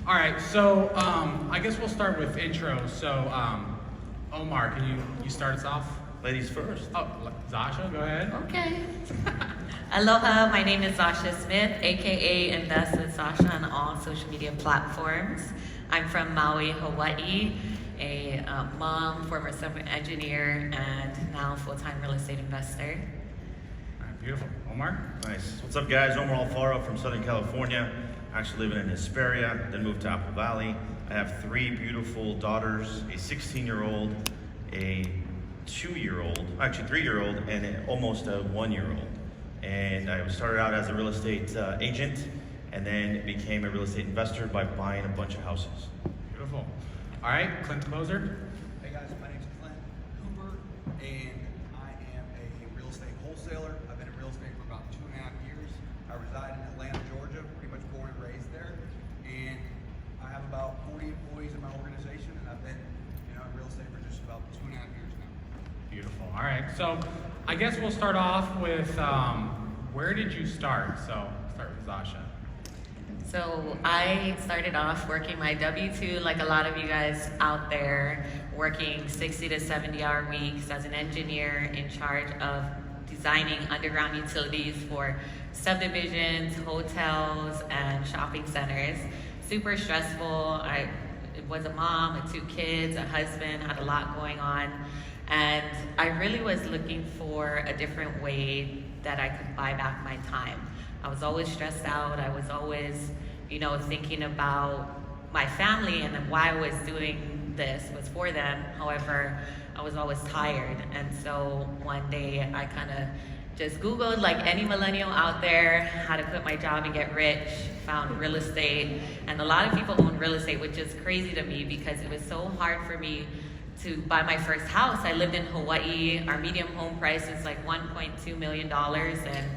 All right, so I guess we'll start with intros. So, Omar, can you start us off? Ladies first. Oh, Zasha, go ahead. Okay. Aloha, my name is Zasha Smith, aka Invest with Zasha on all social media platforms. I'm from Maui, Hawaii, a mom, former civil engineer, and now full-time real estate investor. All right, beautiful. Omar? Nice. What's up, guys? Omar Alfaro from Southern California. Actually living in Hesperia, then moved to Apple Valley. I have 3 beautiful daughters, a 16-year-old, a 2-year-old, actually 3-year-old, and almost a 1-year-old. And I started out as a real estate agent, and then became a real estate investor by buying a bunch of houses. Beautiful. All right, Clint Closer. Hey guys, my name's Clint Cooper, and I am a real estate wholesaler. I've been in real estate for about 2.5 years. I reside in Atlanta, Georgia, pretty much born and raised there. And I have about 40 employees in my organization, and I've been in real estate for just about 2.5 years now. Beautiful. All right, so I guess we'll start off with where did you start? So start with Zasha. So I started off working my W-2 like a lot of you guys out there, working 60 to 70 hour weeks as an engineer in charge of designing underground utilities for subdivisions, hotels, and shopping centers. Super stressful. I was a mom with 2 kids, a husband, had a lot going on. And I really was looking for a different way that I could buy back my time. I was always stressed out. I was always, thinking about my family and why I was doing this was for them. However, I was always tired. And so one day I kind of just Googled, like any millennial out there, how to quit my job and get rich, found real estate. And a lot of people own real estate, which is crazy to me because it was so hard for me to buy my first house. I lived in Hawaii. Our median home price is like $1.2 million. And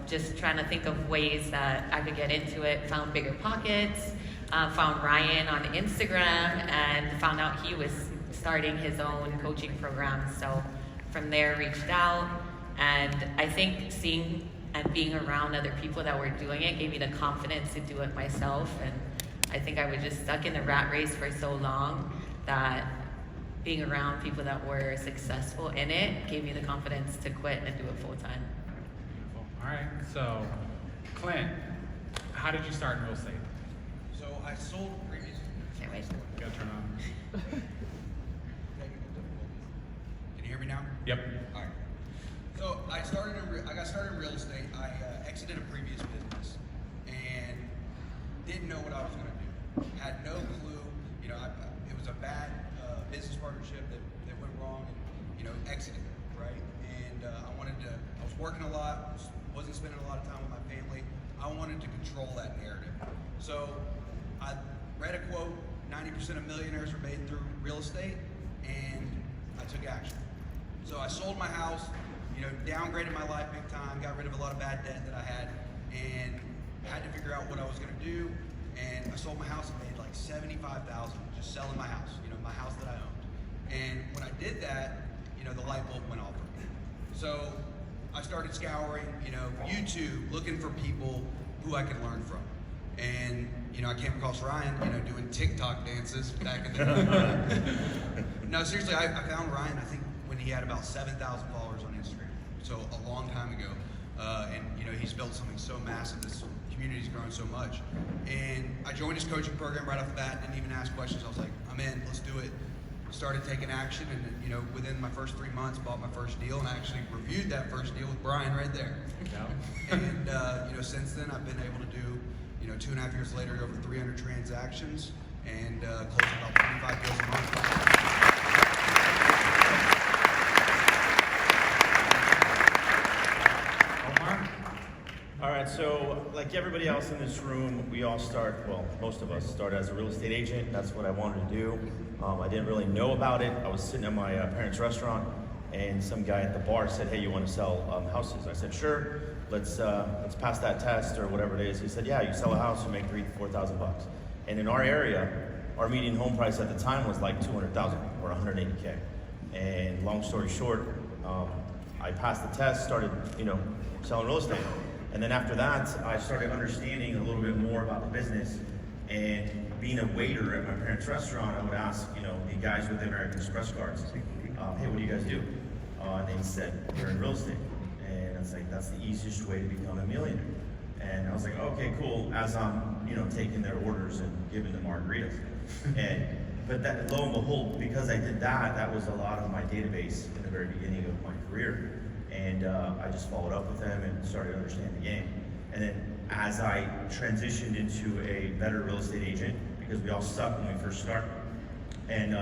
just trying to think of ways that I could get into it. Found Bigger Pockets, found Ryan on Instagram, and found out he was starting his own coaching program. So from there, reached out, and I think seeing and being around other people that were doing it gave me the confidence to do it myself. And I think I was just stuck in the rat race for so long that being around people that were successful in it gave me the confidence to quit and do it full time. All right, so Clint, how did you start in real estate? So I sold previous. Can't wait. You gotta turn on. Technical difficulties. Can you hear me now? Yep. All right. So I got started in real estate. I exited a previous business and didn't know what I was going to do. Had no clue. It was a bad business partnership that went wrong, and exited. Right. And I was working a lot. Wasn't spending a lot of time with my family. I wanted to control that narrative. So I read a quote, 90% of millionaires are made through real estate, and I took action. So I sold my house, downgraded my life big time, got rid of a lot of bad debt that I had, and had to figure out what I was gonna do. And I sold my house and made like $75,000 just selling my house, my house that I owned. And when I did that, the light bulb went off for me. So I started scouring, YouTube, looking for people who I could learn from. And, I came across Ryan, doing TikTok dances back in the day. No, seriously, I found Ryan, I think, when he had about 7,000 followers on Instagram. So a long time ago. And, he's built something so massive. This community's grown so much. And I joined his coaching program right off the bat, didn't even ask questions. I was like, I'm in, let's do it. Started taking action, and within my first 3 months, bought my first deal, and I actually reviewed that first deal with Brian right there. Yeah. And since then, I've been able to do 2.5 years later, over 300 transactions, and closing about 25 deals a month. All right, so like everybody else in this room, we all start, well, most of us start as a real estate agent. That's what I wanted to do. I didn't really know about it. I was sitting at my parents' restaurant, and some guy at the bar said, "Hey, you want to sell houses?" I said, "Sure. Let's pass that test or whatever it is." He said, "Yeah, you sell a house, you make $3,000 to $4,000." And in our area, our median home price at the time was like $200,000 or $180K. And long story short, I passed the test, started, selling real estate. And then after that, I started understanding a little bit more about the business. And being a waiter at my parents' restaurant, I would ask, the guys with the American Express cards, hey, what do you guys do? And they said, we're in real estate. And I was like, that's the easiest way to become a millionaire. And I was like, okay, cool, as I'm, taking their orders and giving them margaritas. But that, lo and behold, because I did that, that was a lot of my database in the very beginning of my career. And I just followed up with them and started to understand the game. And then as I transitioned into a better real estate agent, because we all suck when we first start, and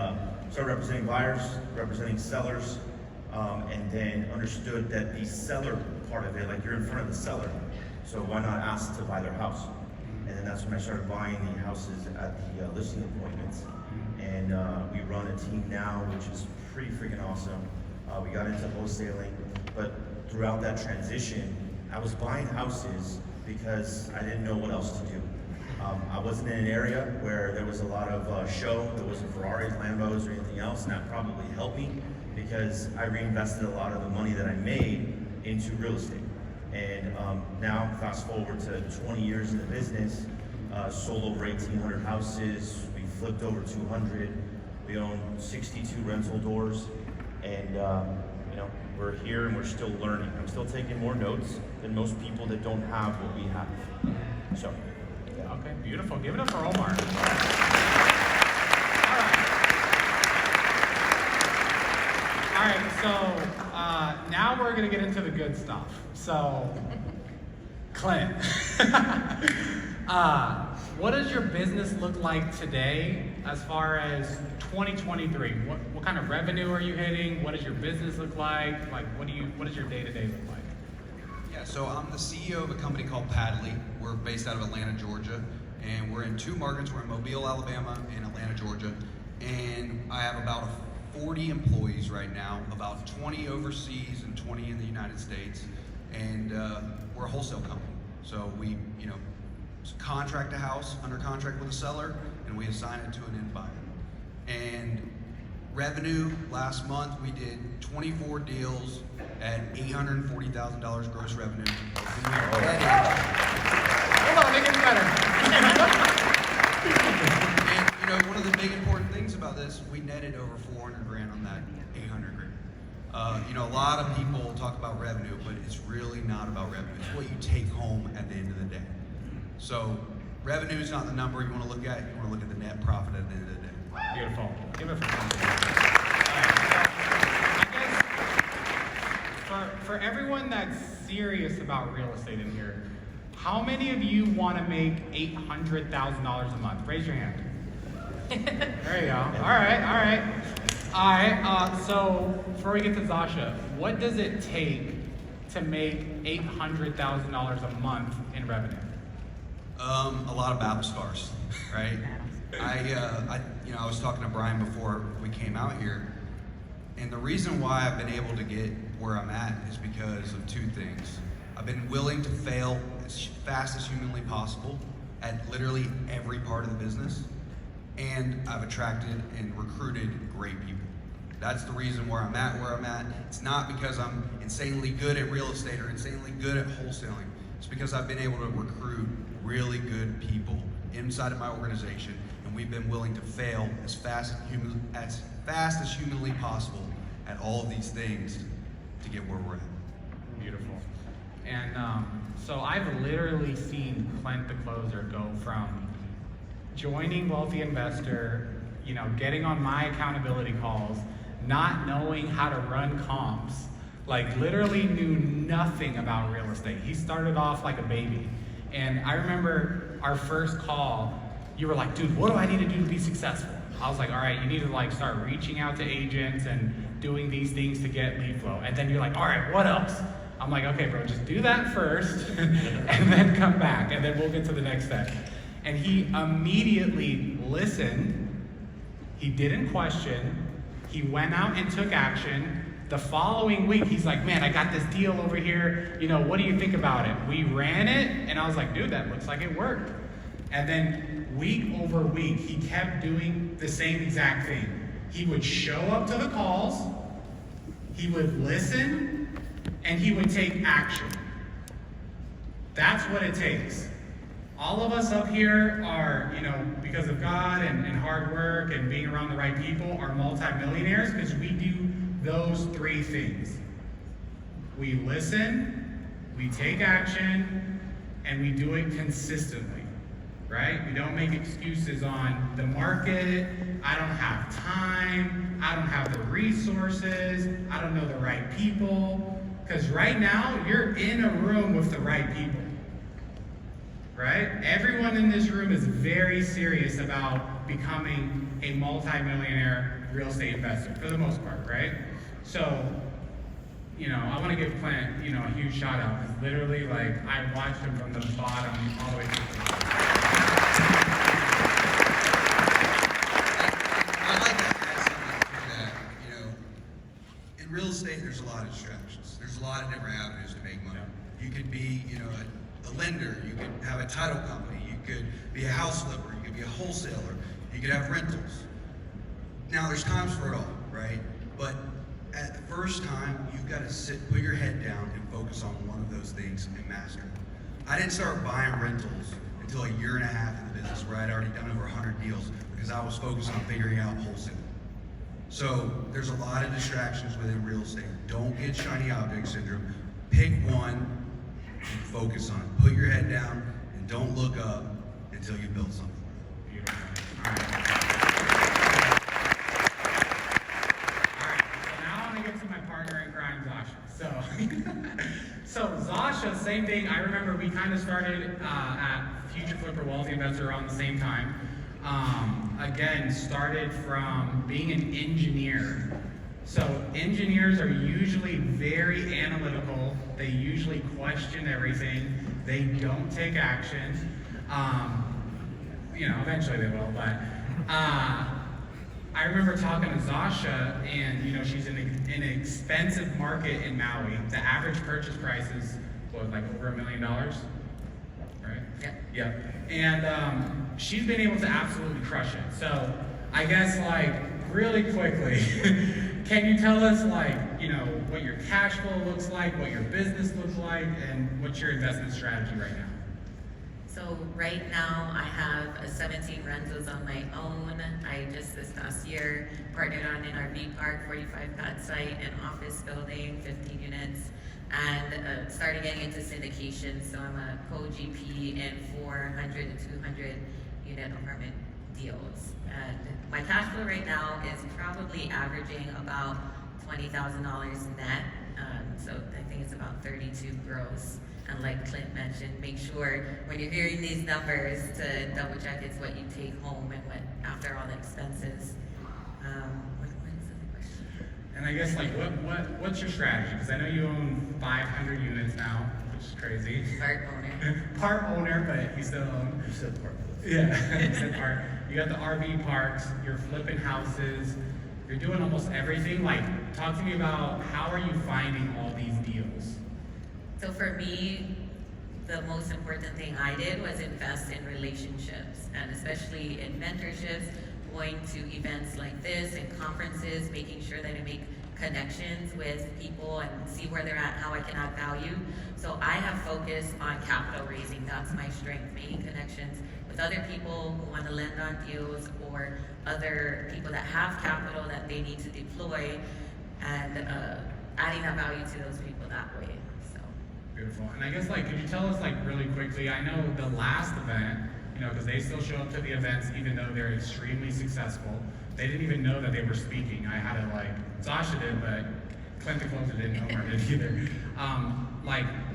started representing buyers, representing sellers, and then understood that the seller part of it, like you're in front of the seller, so why not ask to buy their house? And then that's when I started buying the houses at the listing appointments. And we run a team now, which is pretty freaking awesome. We got into wholesaling, but throughout that transition, I was buying houses because I didn't know what else to do. I wasn't in an area where there was a lot of show. There wasn't Ferraris, Lambos, or anything else, and that probably helped me because I reinvested a lot of the money that I made into real estate. And now, fast forward to 20 years in the business, sold over 1,800 houses. We flipped over 200. We own 62 rental doors, and we're here and we're still learning. I'm still taking more notes than most people that don't have what we have. So, yeah. Okay, beautiful. Give it up for Omar. All right, so now we're gonna get into the good stuff. So, Clint, what does your business look like today as far as 2023? What kind of revenue are you hitting? What does your business look like? Like, what does your day-to-day look like? Yeah, so I'm the CEO of a company called Padley. We're based out of Atlanta, Georgia, and we're in two markets. We're in Mobile, Alabama, and Atlanta, Georgia. And I have about 40 employees right now, about 20 overseas and 20 in the United States. And we're a wholesale company. So we, contract a house under contract with a seller, and we assign it to an end buyer. And revenue, last month we did 24 deals at $840,000 gross revenue. Hold on, make it better. And one of the big important things about this, we netted over 400 grand on that 800 grand. A lot of people talk about revenue, but it's really not about revenue. It's what you take home at the end of the day. So revenue is not the number you want to look at. You want to look at the net profit at the end of the day. Beautiful. Give it for everyone that's serious about real estate in here, how many of you want to make $800,000 a month? Raise your hand. There you go. All right. So before we get to Zasha, what does it take to make $800,000 a month in revenue? A lot of battle scars, right? I was talking to Brian before we came out here, and the reason why I've been able to get where I'm at is because of two things. I've been willing to fail as fast as humanly possible at literally every part of the business, and I've attracted and recruited great people. That's the reason where I'm at. It's not because I'm insanely good at real estate or insanely good at wholesaling. It's because I've been able to recruit really good people inside of my organization, and we've been willing to fail as fast as humanly possible at all of these things to get where we're at. Beautiful. And so I've literally seen Clint the Closer go from joining Wealthy Investor, getting on my accountability calls, not knowing how to run comps, like literally knew nothing about real estate. He started off like a baby. And I remember our first call, you were like, dude, what do I need to do to be successful? I was like, all right, you need to start reaching out to agents and doing these things to get lead flow. And then you're like, all right, what else? I'm like, okay, bro, just do that first and then come back and then we'll get to the next step. And he immediately listened. He didn't question. He went out and took action. The following week, he's like, man, I got this deal over here. What do you think about it? We ran it, and I was like, dude, that looks like it worked. And then week over week, he kept doing the same exact thing. He would show up to the calls, he would listen, and he would take action. That's what it takes. All of us up here are, because of God and hard work and being around the right people, are multimillionaires because we do those three things. We listen, we take action, and we do it consistently, right? We don't make excuses on the market, I don't have time, I don't have the resources, I don't know the right people. Because right now, you're in a room with the right people, right? Everyone in this room is very serious about becoming a multi-millionaire real estate investor, for the most part, right? So, I want to give Clint, a huge shout out, because literally, I watched him from the bottom all the way to the top. I'd like to add something to that. In real estate, there's a lot of distractions. There's a lot of different avenues to make money. You could be, a lender. You could have a title company. You could be a house flipper. You could be a wholesaler. You could have rentals. Now, there's times for it all, right? But at the first time, you've got to put your head down and focus on one of those things and master it. I didn't start buying rentals until a year and a half in the business, where I'd already done over 100 deals because I was focused on figuring out wholesale. So there's a lot of distractions within real estate. Don't get shiny object syndrome. Pick one and focus on it. Put your head down and don't look up until you build something. Beautiful. All right. So now I'm gonna get to my partner in crime, Zasha. So Zasha, same thing. I remember we kind of started at Future Flipper Wealthy Investor around the same time. Again, started from being an engineer. So engineers are usually very analytical. They usually question everything. They don't take action. Eventually they will, but I remember talking to Zasha, and she's in an expensive market in Maui. The average purchase price is over $1 million, right? Yeah. And she's been able to absolutely crush it. So I guess really quickly, can you tell us what your cash flow looks like, what your business looks like, and what's your investment strategy right now? So right now I have 17 rentals on my own. I just this past year partnered on an RV park, 45 pad site, an office building, 15 units, and started getting into syndication. So I'm a co-GP in 400 to 200 unit apartment deals. And my cash flow right now is probably averaging about $20,000 net. So I think it's about 32 gross. And like Clint mentioned, make sure when you're hearing these numbers to double check it's what you take home and what after all the expenses. What is the question? And I guess what's your strategy? Because I know you own 500 units now, which is crazy. Part owner. Part owner, but you still own. You said part. Yeah, you said part. You got the RV parks. You're flipping houses. You're doing almost everything. Talk to me about how are you finding all these deals? So for me, the most important thing I did was invest in relationships, and especially in mentorships, going to events like this and conferences, making sure that I make connections with people and see where they're at, how I can add value. So I have focused on capital raising. That's my strength, making connections with other people who want to lend on deals or other people that have capital that they need to deploy, and adding that value to those people that way. Beautiful. And I guess could you tell us really quickly, I know the last event, because they still show up to the events even though they're extremely successful. They didn't even know that they were speaking. I had to Zasha did, but Clint the Closer didn't know Mark did either.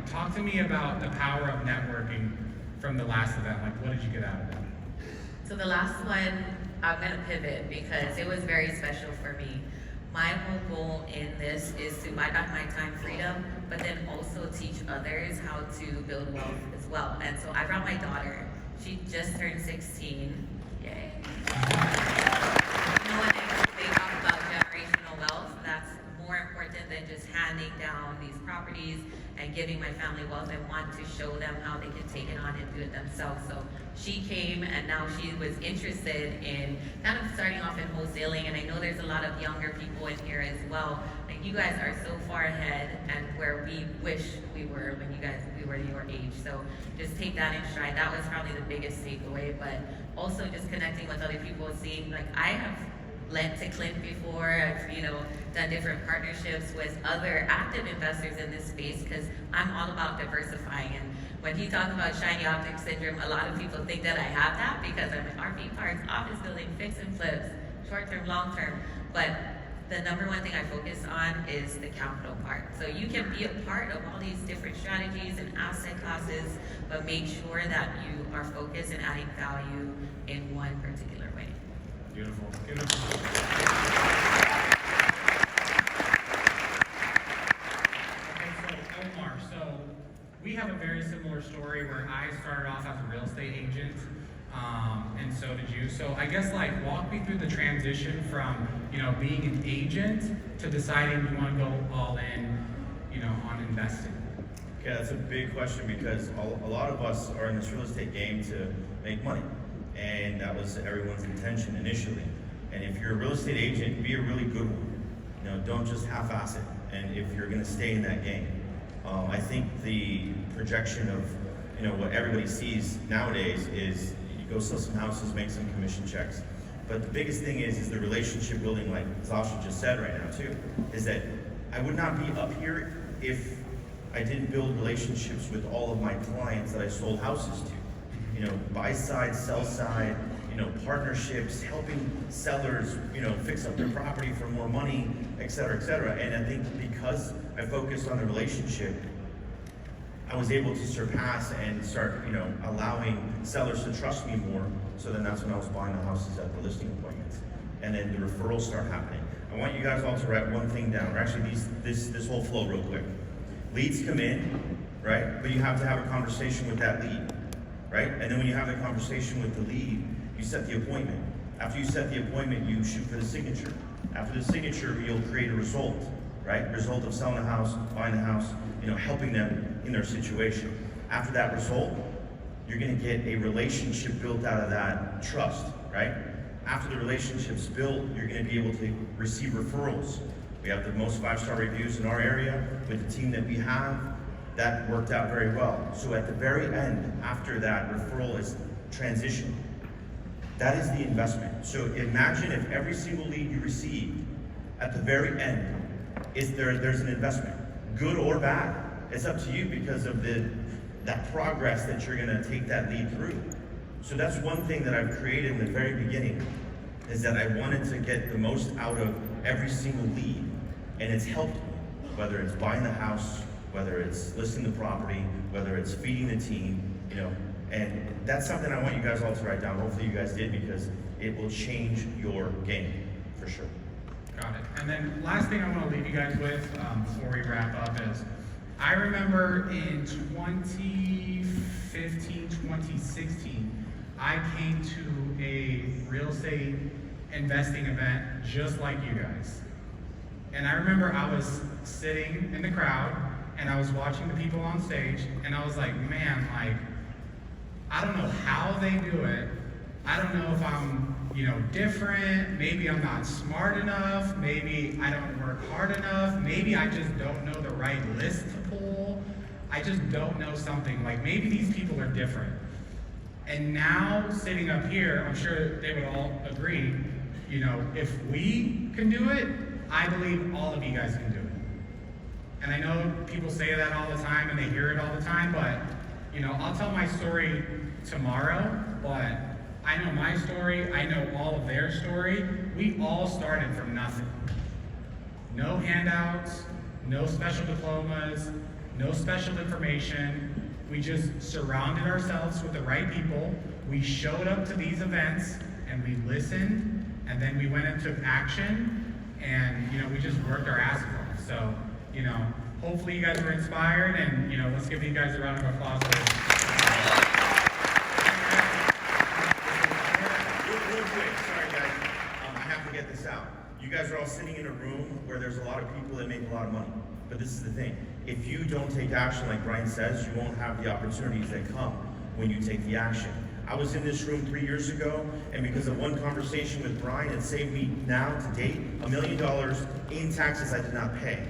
Talk to me about the power of networking from the last event. What did you get out of that? So the last one, I'm gonna pivot because it was very special for me. My whole goal in this is to buy back my time freedom, but then also teach others how to build wealth as well. And so I brought my daughter. She just turned 16. Yay. When they talk about generational wealth, that's more important than just handing handing down these properties and giving my family wealth. I want to show them how they can take it on and do it themselves. So she came, and now she was interested in kind of starting off in wholesaling. And I know there's a lot of younger people in here as well. Like, you guys are so far ahead and where we wish we were when we were your age. So just take that in stride. That was probably the biggest takeaway. But also just connecting with other people, seeing, like, I have lent to Clint before. I've, done different partnerships with other active investors in this space, because I'm all about diversifying. And when he talks about shiny object syndrome, a lot of people think that I have that because I'm an RV parks, office building, fix and flips, short term, long term. But the number one thing I focus on is the capital part. So you can be a part of all these different strategies and asset classes, but make sure that you are focused and adding value in one particular way. Beautiful. Beautiful. So we have a very similar story where I started off as a real estate agent, and so did you. So I guess, like, walk me through the transition from, being an agent to deciding you want to go all in, on investing. Okay, that's a big question, because a lot of us are in this real estate game to make money, and that was everyone's intention initially. And if you're a real estate agent, be a really good one. Don't just half-ass it. And if you're going to stay in that game. I think the projection of, what everybody sees nowadays is you go sell some houses, make some commission checks. But the biggest thing is the relationship building, like Sasha just said right now too, is that I would not be up here if I didn't build relationships with all of my clients that I sold houses to. Buy side, sell side, partnerships, helping sellers, fix up their property for more money, et cetera, et cetera. And I think because I focused on the relationship, I was able to surpass and start, allowing sellers to trust me more. So then that's when I was buying the houses at the listing appointments. And then the referrals start happening. I want you guys all to write one thing down, or actually this whole flow real quick. Leads come in, right? But you have to have a conversation with that lead, right? And then when you have that conversation with the lead, you set the appointment. After you set the appointment, you shoot for the signature. After the signature, you'll create a result, right? Result of selling a house, buying the house, helping them in their situation. After that result, you're gonna get a relationship built out of that trust, right? After the relationship's built, you're gonna be able to receive referrals. We have the most 5-star reviews in our area with the team that we have. That worked out very well. So at the very end, after that referral is transitioned, that is the investment. So imagine if every single lead you receive, at the very end, there's an investment, good or bad. It's up to you because of that progress that you're gonna take that lead through. So that's one thing that I've created in the very beginning, is that I wanted to get the most out of every single lead, and it's helped me, whether it's buying the house, whether it's listing the property, whether it's feeding the team, and that's something I want you guys all to write down. Hopefully you guys did, because it will change your game, for sure. Got it. And then last thing I want to leave you guys with before we wrap up is, I remember in 2015, 2016, I came to a real estate investing event just like you guys. And I remember I was sitting in the crowd and I was watching the people on stage, and I was like, man, I don't know how they do it. I don't know if I'm, different. Maybe I'm not smart enough. Maybe I don't work hard enough. Maybe I just don't know the right list to pull. I just don't know something. Maybe these people are different. And now, sitting up here, I'm sure they would all agree, if we can do it, I believe all of you guys can do it. And I know people say that all the time and they hear it all the time, but I'll tell my story tomorrow, but I know my story, I know all of their story. We all started from nothing. No handouts, no special diplomas, no special information. We just surrounded ourselves with the right people. We showed up to these events and we listened, and then we went and took action, and we just worked our asses off. So, hopefully you guys were inspired, and let's give you guys a round of applause. Real quick, sorry guys, I have to get this out. You guys are all sitting in a room where there's a lot of people that make a lot of money. But this is the thing. If you don't take action, like Brian says, you won't have the opportunities that come when you take the action. I was in this room 3 years ago, and because of one conversation with Brian, it saved me now to date $1 million in taxes I did not pay.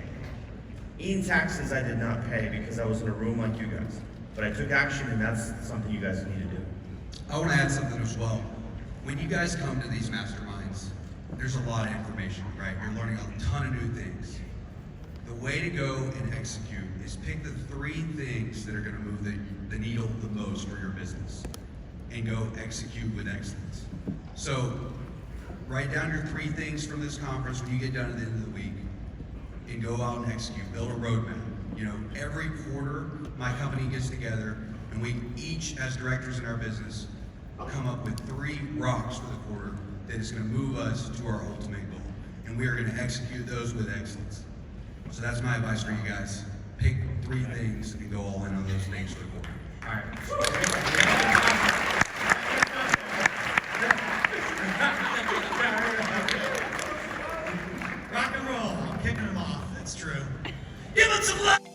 In taxes I did not pay because I was in a room like you guys. But I took action, and that's something you guys need to do. I want to add something as well. When you guys come to these masterminds, there's a lot of information, right? You're learning a ton of new things. The way to go and execute is pick the 3 things that are going to move the needle the most for your business and go execute with excellence. So write down your 3 things from this conference when you get done at the end of the week and go out and execute, build a roadmap. You know, every quarter my company gets together and we each, as directors in our business, come up with 3 rocks for the quarter that is going to move us to our ultimate goal. And we are going to execute those with excellence. So that's my advice for you guys. Pick 3 things and go all in on those things for the quarter. All right. Rock and roll. I'm kicking them off. That's true. Give them some love.